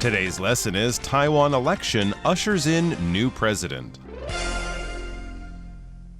Today's lesson is Taiwan election ushers in new president.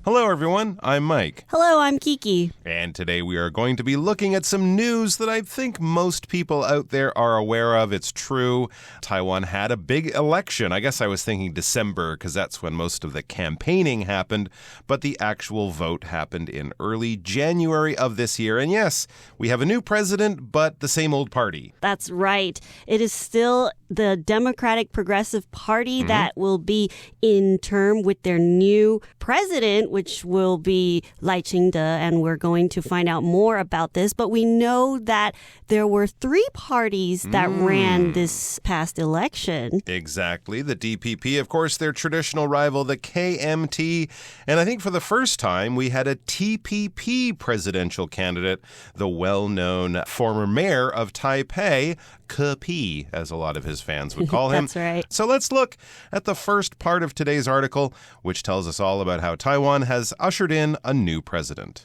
Hello, everyone. I'm Mike. Hello, I'm Kiki. And today we are going to be looking at some news that I think most people out there are aware of. It's true. Taiwan had a big election. I guess I was thinking December because that's when most of the campaigning happened. But the actual vote happened in early January of this year. And yes, we have a new president, but the same old party. That's right. It is still the Democratic Progressive Party that will be in term with their new president, which will be Lai Ching-te, and we're going to find out more about this. But we know that there were three parties that ran this past election. Exactly. The DPP, of course, their traditional rival, the KMT. And I think for the first time, we had a TPP presidential candidate, the well-known former mayor of Taipei, Ke Pi, as a lot of his fans would call him. That's right. So let's look at the first part of today's article, which tells us all about how Taiwan has ushered in a new president.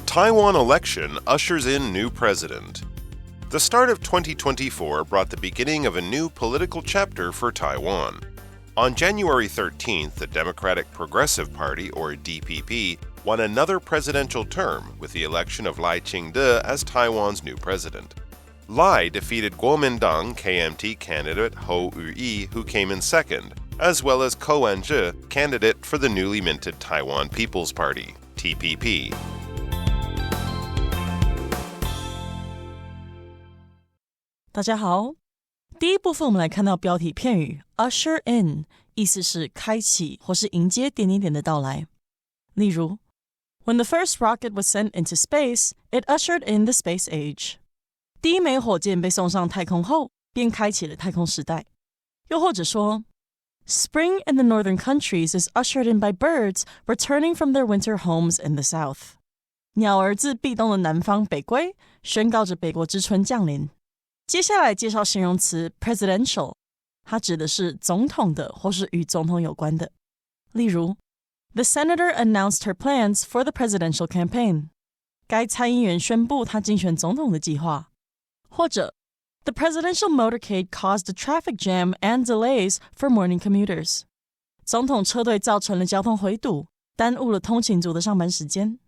Taiwan election ushers in new president. The start of 2024 brought the beginning of a new political chapter for Taiwan. On January 13th, the Democratic Progressive Party, or DPP, won another presidential term with the election of Lai Ching-te as Taiwan's new president. Lai defeated Kuomintang KMT candidate Hou Yu-yi, who came in second, as well as Ko Wen-je, candidate for the newly minted Taiwan People's Party, TPP. 大家好，第一部分我们来看到标题片语 usher in， 意思是开启或是迎接点点点的到来。例如 When the first rocket was sent into space, it ushered in the space age. 第一枚火箭被送上太空后，便开启了太空时代。又或者说 Spring in the northern countries is ushered in by birds returning from their winter homes in the south. 鸟儿自避冬的南方北归，宣告着北国之春降临。接下来介绍形容词 presidential， 它指的是总统的或是与总统有关的。例如 The senator announced her plans for the presidential campaign. 该参议员宣布他竞选总统的计划。或者 The presidential motorcade caused a traffic jam and delays for morning commuters. 总统车队造成了交通回堵，耽误了通勤族的上班时间。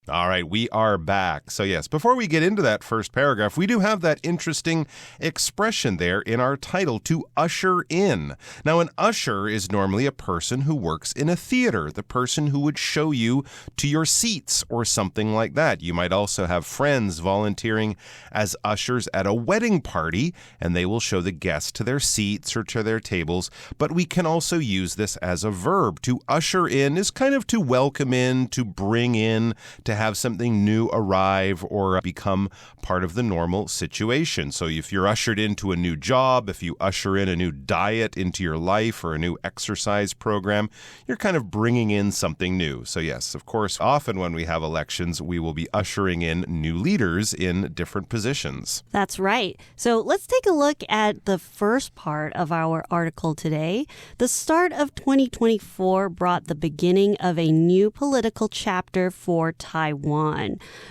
All right, we are back. So yes, before we get into that first paragraph, we do have that interesting expression there in our title, to usher in. Now, an usher is normally a person who works in a theater, the person who would show you to your seats or something like that. You might also have friends volunteering as ushers at a wedding party, and they will show the guests to their seats or to their tables. But we can also use this as a verb. To usher in is kind of to welcome in, to bring in, to have something new arrive or become part of the normal situation. So if you're ushered into a new job, if you usher in a new diet into your life or a new exercise program, you're kind of bringing in something new. So yes, of course, often when we have elections, we will be ushering in new leaders in different positions. That's right. So let's take a look at the first part of our article today. The start of 2024 brought the beginning of a new political chapter for Taiwan.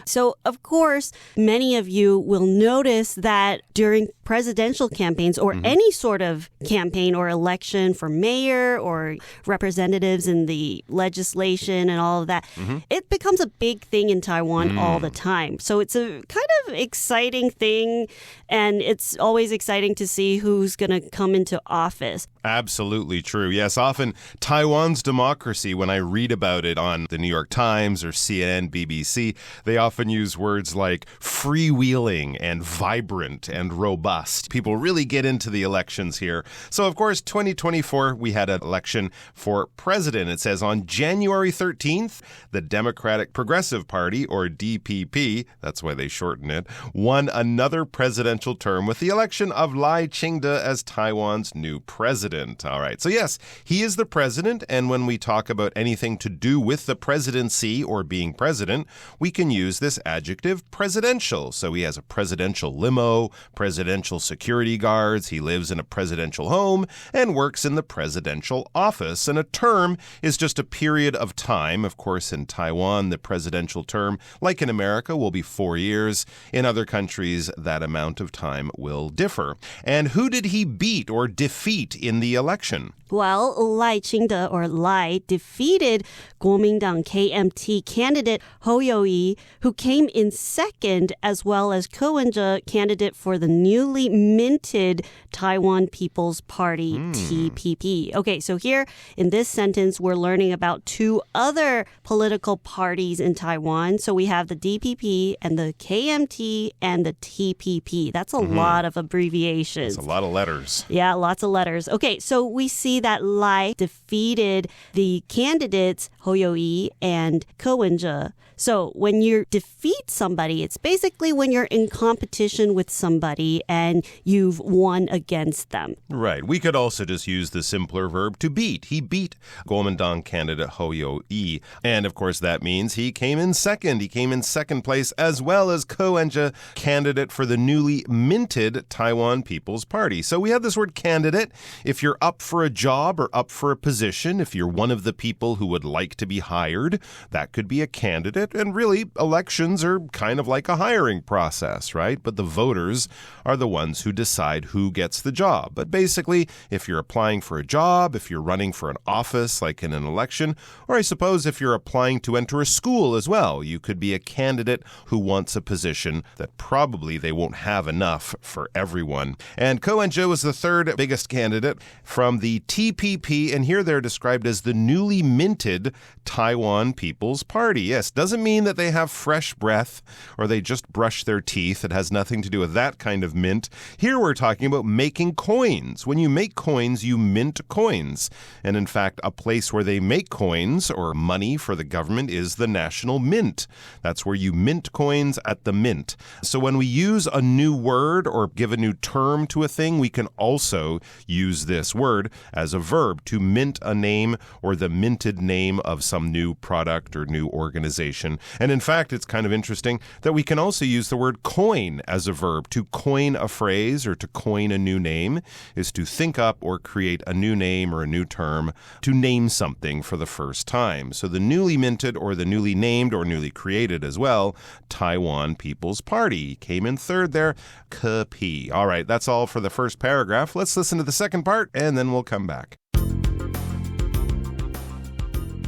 So, of course, many of you will notice that during presidential campaigns or any sort of campaign or election for mayor or representatives in the legislation and all of that, it becomes a big thing in Taiwan all the time. So it's a kind of exciting thing, and it's always exciting to see who's going to come into office. Absolutely true. Yes, often Taiwan's democracy, when I read about it on the New York Times or CNN, BBC, they often use words like freewheeling and vibrant and robust. People really get into the elections here. So, of course, 2024, we had an election for president. It says on January 13th, the Democratic Progressive Party, or DPP, that's why they shorten it, won another presidential term with the election of Lai Ching-te as Taiwan's new president. president. All right. So yes, he is the president. And when we talk about anything to do with the presidency or being president, we can use this adjective presidential. So he has a presidential limo, presidential security guards. He lives in a presidential home and works in the presidential office. And a term is just a period of time. Of course, in Taiwan, the presidential term, like in America, will be 4 years. In other countries, that amount of time will differ. And who did he beat or defeat in the election? Well, Lai Ching-te, or Lai, defeated Kuomintang KMT candidate Hou You-yi, who came in second, as well as Ko Wen-je, candidate for the newly minted Taiwan People's Party, TPP. Okay, so here in this sentence, we're learning about two other political parties in Taiwan. So we have the DPP and the KMT and the TPP. That's a lot of abbreviations. That's a lot of letters. Yeah, lots of letters. Okay, so we see that Lai defeated the candidates Hou You-yi and Ko Wen-je. So when you defeat somebody, it's basically when you're in competition with somebody and you've won against them. Right. We could also just use the simpler verb to beat. He beat Kuomintang candidate Hou You-yi. And of course, that means he came in second. He came in second place, as well as Ko Wen-je, candidate for the newly minted Taiwan People's Party. So we have this word candidate. If you're up for a job or up for a position, if you're one of the people who would like to be hired, that could be a candidate. And really, elections are kind of like a hiring process, right? But the voters are the ones who decide who gets the job. But basically, if you're applying for a job, if you're running for an office, like in an election, or I suppose if you're applying to enter a school as well, you could be a candidate who wants a position that probably they won't have enough for everyone. And Ko Wen-je was the third biggest candidate from the TPP, and here they're described as the newly minted Taiwan People's Party. Yes, doesn't mean that they have fresh breath or they just brush their teeth. It has nothing to do with that kind of mint. Here we're talking about making coins. When you make coins, you mint coins. And in fact, a place where they make coins or money for the government is the National Mint. That's where you mint coins at the mint. So when we use a new word or give a new term to a thing, we can also use this word as a verb to mint a name or the minted name of some new product or new organization. And in fact, it's kind of interesting that we can also use the word coin as a verb. To coin a phrase or to coin a new name is to think up or create a new name or a new term to name something for the first time. So the newly minted or the newly named or newly created as well, Taiwan People's Party came in third there, KP. All right, that's all for the first paragraph. Let's listen to the second part and then we'll come back.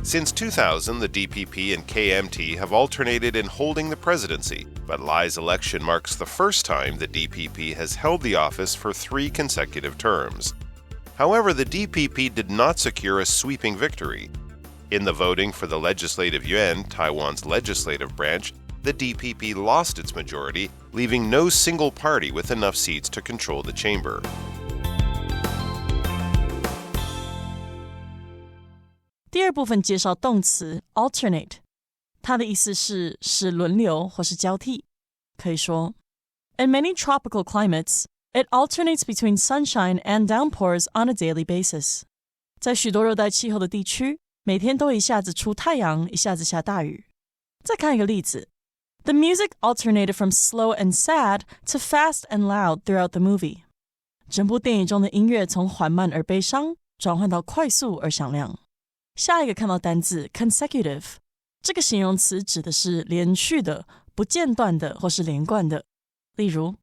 Since 2000, the DPP and KMT have alternated in holding the presidency, but Lai's election marks the first time the DPP has held the office for 3 consecutive terms. However, the DPP did not secure a sweeping victory. In the voting for the Legislative Yuan, Taiwan's legislative branch, the DPP lost its majority, leaving no single party with enough seats to control the chamber. 第二部分介绍动词 alternate， 它的意思是使轮流或是交替。可以说 In many tropical climates, it alternates between sunshine and downpours on a daily basis. 在许多热带气候的地区，每天都一下子出太阳，一下子下大雨。再看一个例子 The music alternated from slow and sad to fast and loud throughout the movie. 整部电影中的音乐从缓慢而悲伤转换到快速而响亮。下一个看到单字 consecutive， 这个形容词指的是连续的、不间断的或是连贯的。例如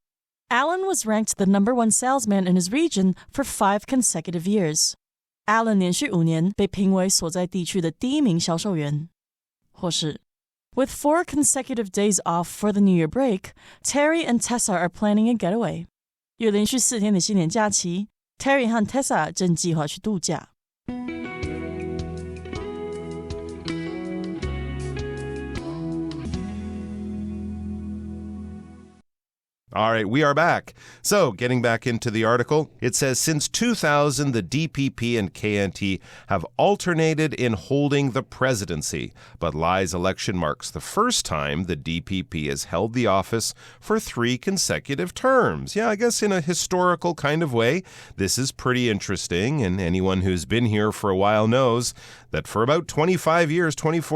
Alan was ranked the number 1 salesman in his region for 5 consecutive years. Alan 连续5年被评为所在地区的第1名销售员。或是 With 4 consecutive days off for the New Year break, Terry and Tessa are planning a getaway. 有连续4天的新年假期 Terry 和 Tessa 正计划去度假。All right, we are back. So, getting back into the article, it says, since 2000, the DPP and KMT have alternated in holding the presidency. But Lai's election marks the first time the DPP has held the office for 3 consecutive terms. Yeah, I guess in a historical kind of way, this is pretty interesting. And anyone who's been here for a while knows that for about 24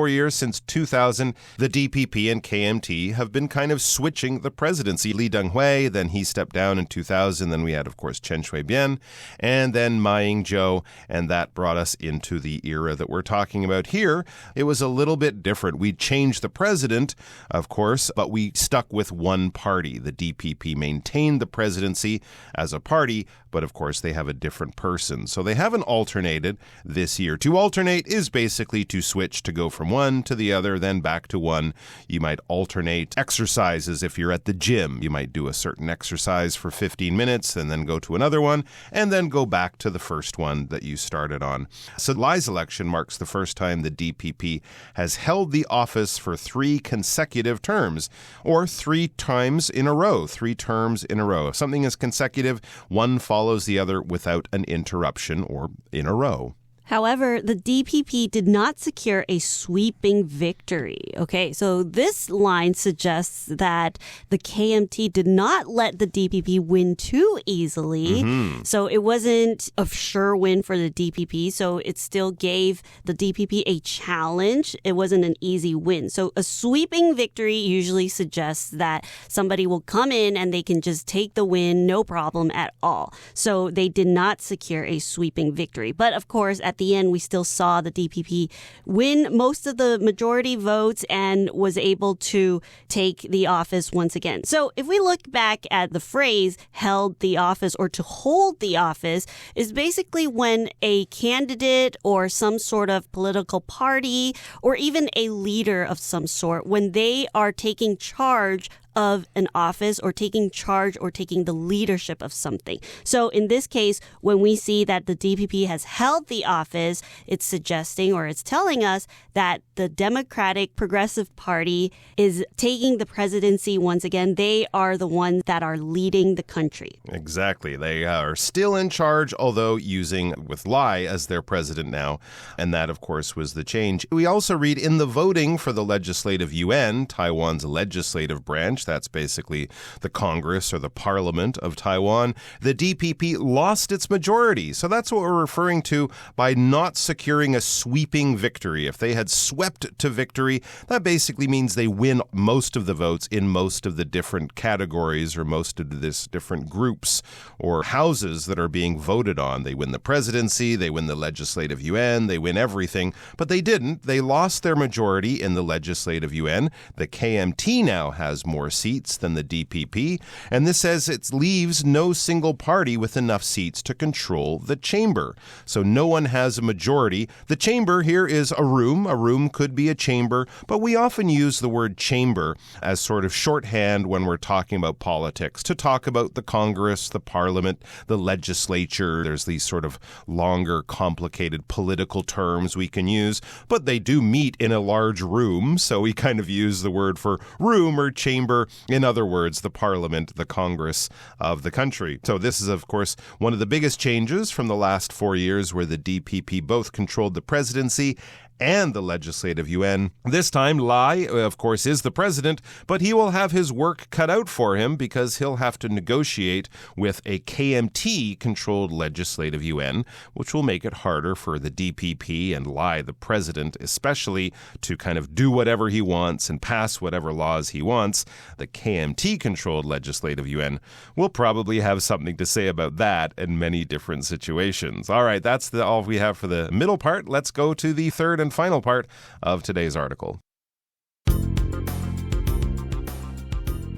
years since 2000, the DPP and KMT have been kind of switching the presidency. Lee Teng-hui, then he stepped down in 2000. Then we had, of course, Chen Shui-bian, and then Ma Ying-jeou, and that brought us into the era that we're talking about here. It was a little bit different. We changed the president, of course, but we stuck with one party. The DPP maintained the presidency as a party, but of course they have a different person. So they haven't alternated this year. To alternate is basically to switch, to go from one to the other, then back to one. You might alternate exercises if you're at the gym. You might do a certain exercise for 15 minutes and then go to another one and then go back to the first one that you started on. So Lai's election marks the first time the DPP has held the office for 3 consecutive terms, or 3 times in a row, 3 terms in a row. If something is consecutive, one follows the other without an interruption or in a row. However, the DPP did not secure a sweeping victory. Okay, so this line suggests that the KMT did not let the DPP win too easily. So it wasn't a sure win for the DPP. So it still gave the DPP a challenge. It wasn't an easy win. So a sweeping victory usually suggests that somebody will come in and they can just take the win, no problem at all. So they did not secure a sweeping victory. But of course, at the end, we still saw the DPP win most of the majority votes and was able to take the office once again. So if we look back at the phrase held the office, or to hold the office, is basically when a candidate or some sort of political party or even a leader of some sort, when they are taking charge of an office or taking charge or taking the leadership of something. So in this case, when we see that the DPP has held the office, it's suggesting or it's telling us that the Democratic Progressive Party is taking the presidency once again. They are the ones that are leading the country. Exactly. They are still in charge, although using with Lai as their president now. And that, of course, was the change. We also read in the voting for the Legislative Yuan, Taiwan's legislative branch, that's basically the Congress or the Parliament of Taiwan, the DPP lost its majority. So that's what we're referring to by not securing a sweeping victory. If they had swept to victory, that basically means they win most of the votes in most of the different categories or most of this different groups or houses that are being voted on. They win the presidency, they win the Legislative Yuan, they win everything, but they didn't. They lost their majority in the Legislative Yuan. The KMT now has more seats than the DPP, and this says it leaves no single party with enough seats to control the chamber. So no one has a majority. The chamber here is a room. A room could be a chamber, but we often use the word chamber as sort of shorthand when we're talking about politics, to talk about the Congress, the Parliament, the legislature. There's these sort of longer, complicated political terms we can use, but they do meet in a large room, so we kind of use the word for room or chamber. In other words, the Parliament, the Congress of the country. So this is, of course, one of the biggest changes from the last 4 years, where the DPP both controlled the presidency and the Legislative Yuan. This time, Lai, of course, is the president, but he will have his work cut out for him because he'll have to negotiate with a KMT-controlled Legislative Yuan, which will make it harder for the DPP and Lai, the president, especially to kind of do whatever he wants and pass whatever laws he wants. The KMT-controlled Legislative Yuan will probably have something to say about that in many different situations. All right, that's all we have for the middle part. Let's go to the third and final part of today's article.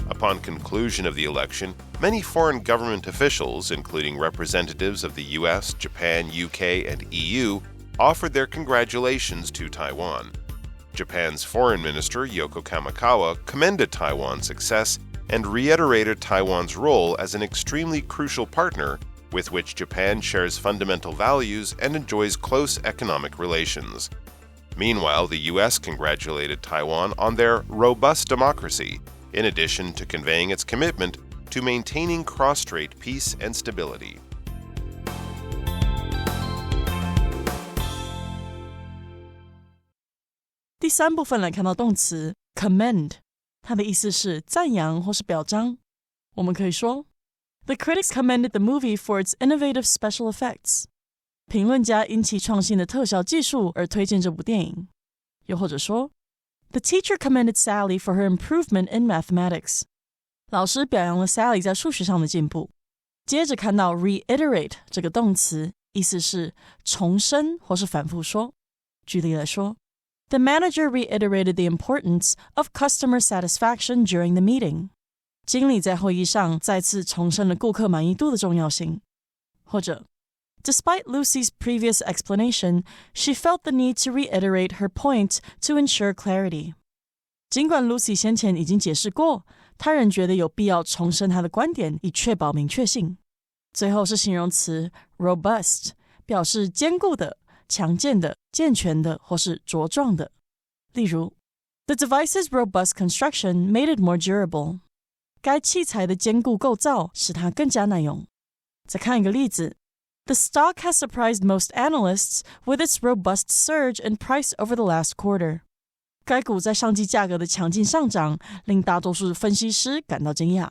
Upon conclusion of the election, many foreign government officials, including representatives of the US, Japan, UK, and EU, offered their congratulations to Taiwan. Japan's Foreign Minister Yoko Kamikawa commended Taiwan's success and reiterated Taiwan's role as an extremely crucial partner with which Japan shares fundamental values and enjoys close economic relations. Meanwhile, the U.S. congratulated Taiwan on their robust democracy, in addition to conveying its commitment to maintaining cross-strait peace and stability. 第三部分来看到动词 commend， 它的意思是赞扬或是表彰。我们可以说 The critics commended the movie for its innovative special effects. 评论家因其创新的特效技术而推荐这部电影。又或者说 The teacher commended Sally for her improvement in mathematics. 老师表扬了 Sally 在数学上的进步。接着看到 reiterate 这个动词，意思是重申或是反复说。举例来说The manager reiterated the importance of customer satisfaction during the meeting. 经理在会议上再次重申了顾客满意度的重要性。或者 Despite Lucy's previous explanation, she felt the need to reiterate her point to ensure clarity. 尽管 Lucy 先前已经解释过，她仍觉得有必要重申她的观点，以确保明确性。最后是形容词 robust， 表示坚固的、强健的、健全的或是茁壮的。例如 The device's robust construction made it more durable. 该器材的坚固构造使它更加耐用。再看一个例子 The stock has surprised most analysts with its robust surge in price over the last quarter. 该股在上季价格的强劲上涨，令大多数分析师感到惊讶。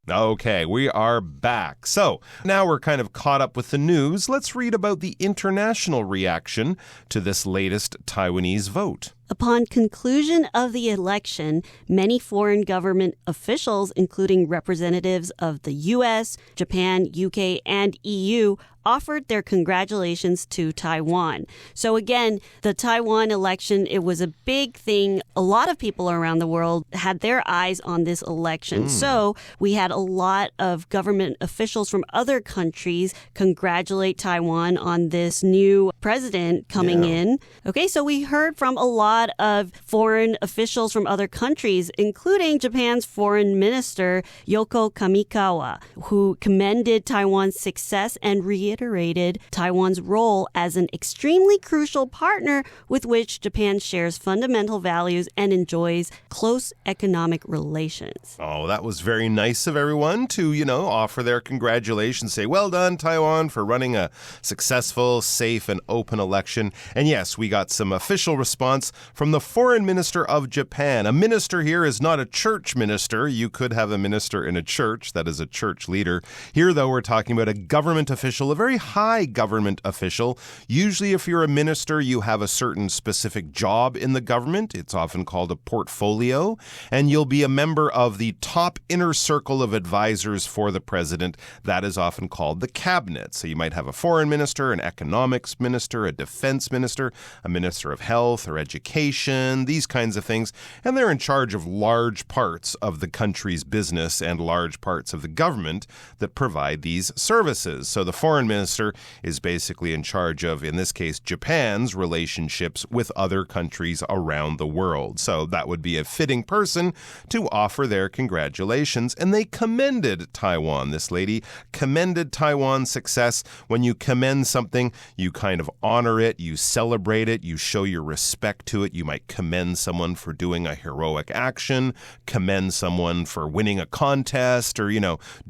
Okay, we are back. So now we're kind of caught up with the news. Let's read about the international reaction to this latest Taiwanese vote. Upon conclusion of the election, many foreign government officials, including representatives of the U.S., Japan, UK, and EU, offered their congratulations to Taiwan. So again, the Taiwan election, it was a big thing. A lot of people around the world had their eyes on this election. So we had a lot of government officials from other countries congratulate Taiwan on this new president coming in. Okay, so we heard from a lot of foreign officials from other countries, including Japan's foreign minister, Yoko Kamikawa, who commended Taiwan's success and reiterated Taiwan's role as an extremely crucial partner with which Japan shares fundamental values and enjoys close economic relations. Oh, that was very nice of everyone to, offer their congratulations, say, well done, Taiwan, for running a successful, safe, and open election. And yes, we got some official response from the foreign minister of Japan. A minister here is not a church minister. You could have a minister in a church, that is a church leader. Here, though, we're talking about a government official, a very high government official. Usually, if you're a minister, you have a certain specific job in the government. It's often called a portfolio. And you'll be a member of the top inner circle of advisors for the president. That is often called the cabinet. So you might have a foreign minister, an economics minister, a defense minister, a minister of health or education, these kinds of things. And they're in charge of large parts of the country's business and large parts of the government that provide these services. So the foreign minister is basically in charge of, in this case, Japan's relationships with other countries around the world. So that would be a fitting person to offer their congratulations. And they commended Taiwan. This lady commended Taiwan's success. When you commend something, you kind of honor it, you celebrate it, you show your respect to it. You might commend someone for doing a heroic action, commend someone for winning a contest or,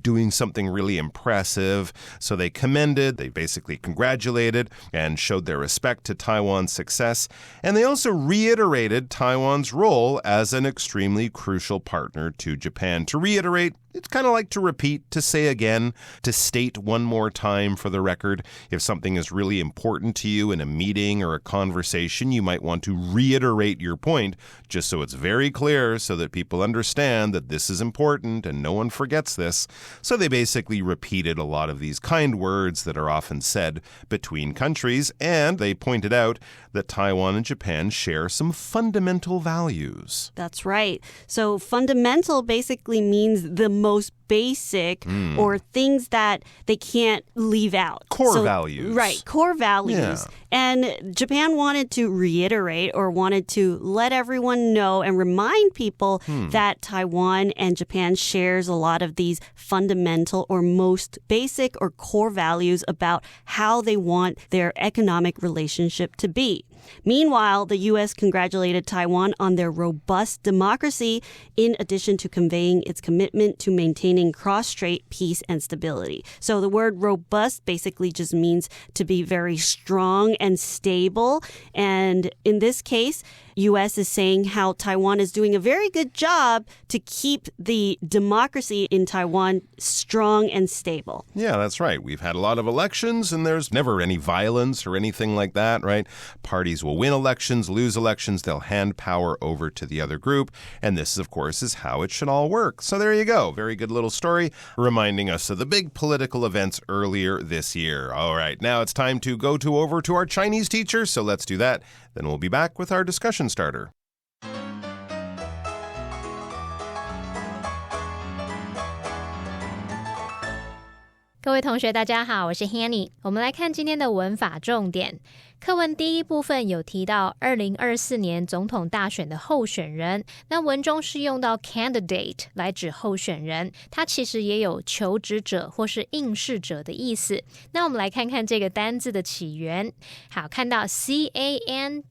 doing something really impressive. So they commended, they basically congratulated and showed their respect to Taiwan's success. And they also reiterated Taiwan's role as an extremely crucial partner to Japan. To reiterate, it's kind of like to repeat, to say again, to state one more time for the record. If something is really important to you in a meeting or a conversation, you might want to reiterate your point just so it's very clear so that people understand that this is important and no one forgets this. So they basically repeated a lot of these kind words that are often said between countries, and they pointed out that Taiwan and Japan share some fundamental values. That's right. So fundamental basically means the most basic or things that they can't leave out. Core values. Right, core values. Yeah. And Japan wanted to reiterate or wanted to let everyone know and remind people that Taiwan and Japan shares a lot of these fundamental or most basic or core values about how they want their economic relationship to be. Meanwhile, the U.S. congratulated Taiwan on their robust democracy in addition to conveying its commitment to maintaining cross-strait peace and stability. So the word robust basically just means to be very strong and stable. And in this case, U.S. is saying how Taiwan is doing a very good job to keep the democracy in Taiwan strong and stable. Yeah, that's right. We've had a lot of elections, and there's never any violence or anything like that, right? Parties will win elections, lose elections, they'll hand power over to the other group, and this, of course, is how it should all work. So there you go. Very good little story reminding us of the big political events earlier this year. All right, now it's time to go over to our Chinese teacher, so let's do that. Then we'll be back with our discussion starter. 各位同学大家好，我是 Hanny。 我们来看今天的文法重点。课文第一部分有提到2024年总统大选的候选人，那文中是用到 candidate 来指候选人，它其实也有求职者或是应试者的意思。那我们来看看这个单字的起源。好，看到 candid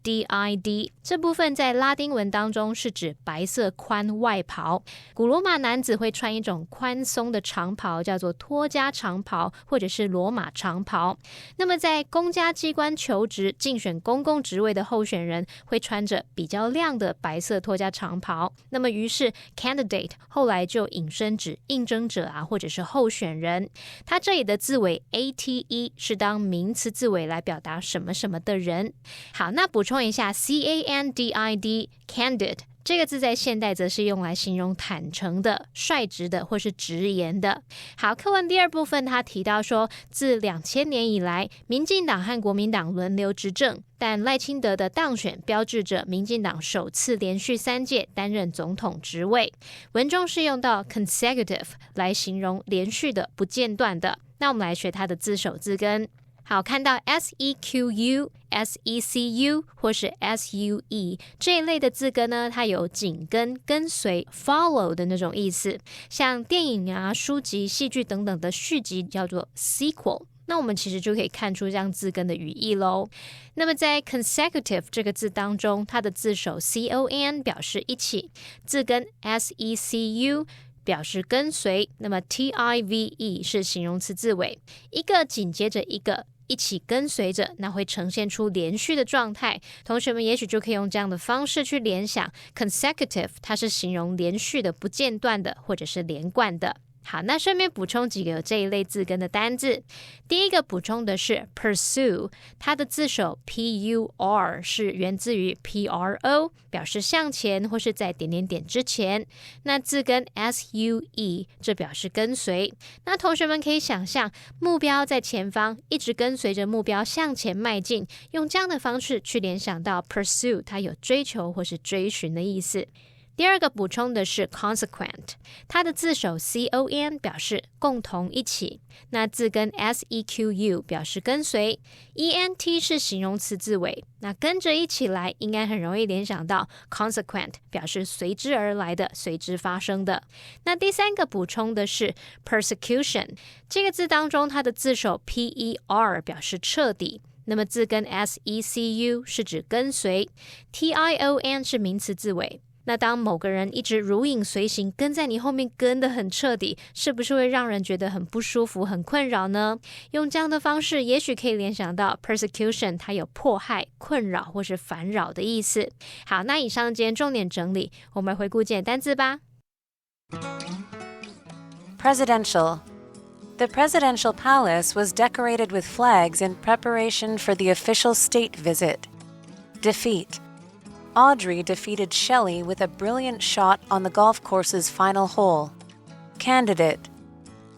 这部分在拉丁文当中是指白色宽外袍，古罗马男子会穿一种宽松的长袍，叫做托家长袍或者是罗马长袍。那么在公家机关求职竞选公共职位的候选人会穿着比较亮的白色托家长袍，那么于是 candidate 后来就引申指应征者啊，或者是候选人。它这里的字尾 ate 是当名词字尾来表达什么什么的人。好，那补充一下 candid candid这个字在现代则是用来形容坦诚的、率直的或是直言的。好，课文第二部分他提到说，自2000年以来，民进党和国民党轮流执政，但赖清德的当选标志着民进党首次连续3届担任总统职位。文中是用到 consecutive 来形容连续的、不间断的。那我们来学它的字首字根。好，看到 sequ、secu 或是 sue 这一类的字根呢，它有紧跟、跟随 follow 的那种意思。像电影啊、书籍、戏剧等等的续集叫做 sequel。那我们其实就可以看出这样字根的语义咯。那么在 consecutive 这个字当中，它的字首 con 表示一起，字根 secu表示跟随，那么 tive 是形容词字尾，一个紧接着一个，一起跟随着，那会呈现出连续的状态。同学们也许就可以用这样的方式去联想 consecutive 它是形容连续的、不间断的或者是连贯的。好，那顺便补充几个有这一类字根的单字。第一个补充的是 pursue， 它的字首 pur 是源自于 pro， 表示向前或是在点点点之前。那字根 sue 这表示跟随。那同学们可以想象目标在前方，一直跟随着目标向前迈进，用这样的方式去联想到 pursue 它有追求或是追寻的意思。第二个补充的是 consequent， 它的字首 con 表示共同一起，那字根 sequ 表示跟随， ent 是形容词字尾，那跟着一起来应该很容易联想到 consequent 表示随之而来的、随之发生的。那第三个补充的是 persecution， 这个字当中它的字首 per 表示彻底，那么字根 secu 是指跟随， tion 是名词字尾。那当某个人一直如影随形，跟在你后面跟得很彻底，是不是会让人觉得很不舒服、很困扰呢？用这样的方式，也许可以联想到 persecution 它有迫害、困扰或是烦扰的意思。好，那以上今天重点整理，我们回顾几点单字吧。Presidential. The presidential palace was decorated with flags in preparation for the official state visit. Defeat.Audrey defeated Shelley with a brilliant shot on the golf course's final hole. Candidate.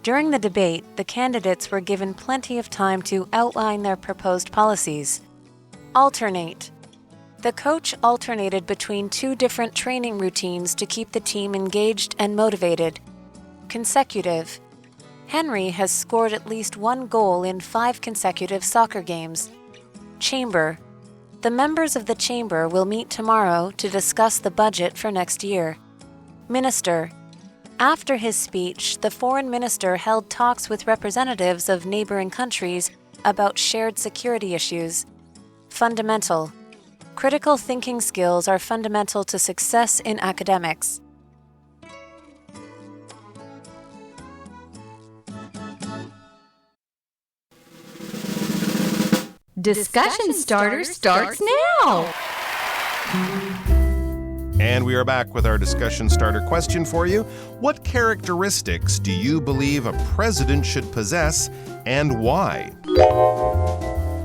During the debate, the candidates were given plenty of time to outline their proposed policies. Alternate. The coach alternated between 2 different training routines to keep the team engaged and motivated. Consecutive. Henry has scored at least one goal in 5 consecutive soccer games. Chamber. The members of the chamber will meet tomorrow to discuss the budget for next year. Minister. After his speech, the foreign minister held talks with representatives of neighboring countries about shared security issues. Fundamental. Critical thinking skills are fundamental to success in academics. Discussion Starter starts now! And we are back with our discussion starter question for you. What characteristics do you believe a president should possess and why?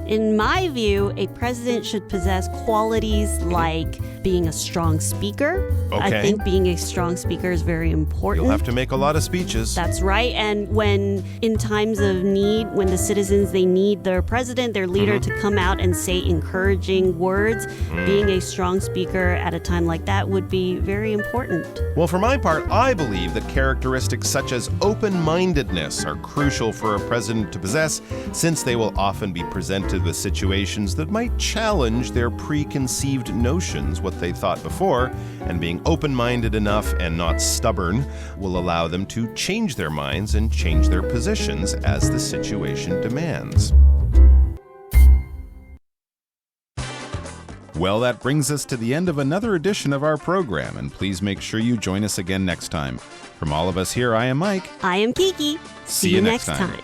In my view, a president should possess qualities like being a strong speaker. Okay. I think being a strong speaker is very important. You'll have to make a lot of speeches. That's right. And when in times of need, when the citizens, they need their president, their leader to come out and say encouraging words, being a strong speaker at a time like that would be very important. Well, for my part, I believe that characteristics such as open-mindedness are crucial for a president to possess, since they will often be presented with situations that might challenge their preconceived notions, what they thought before, and being open-minded enough and not stubborn will allow them to change their minds and change their positions as the situation demands. Well, that brings us to the end of another edition of our program, and please make sure you join us again next time. From all of us here, I am Mike. I am Kiki. See you next time.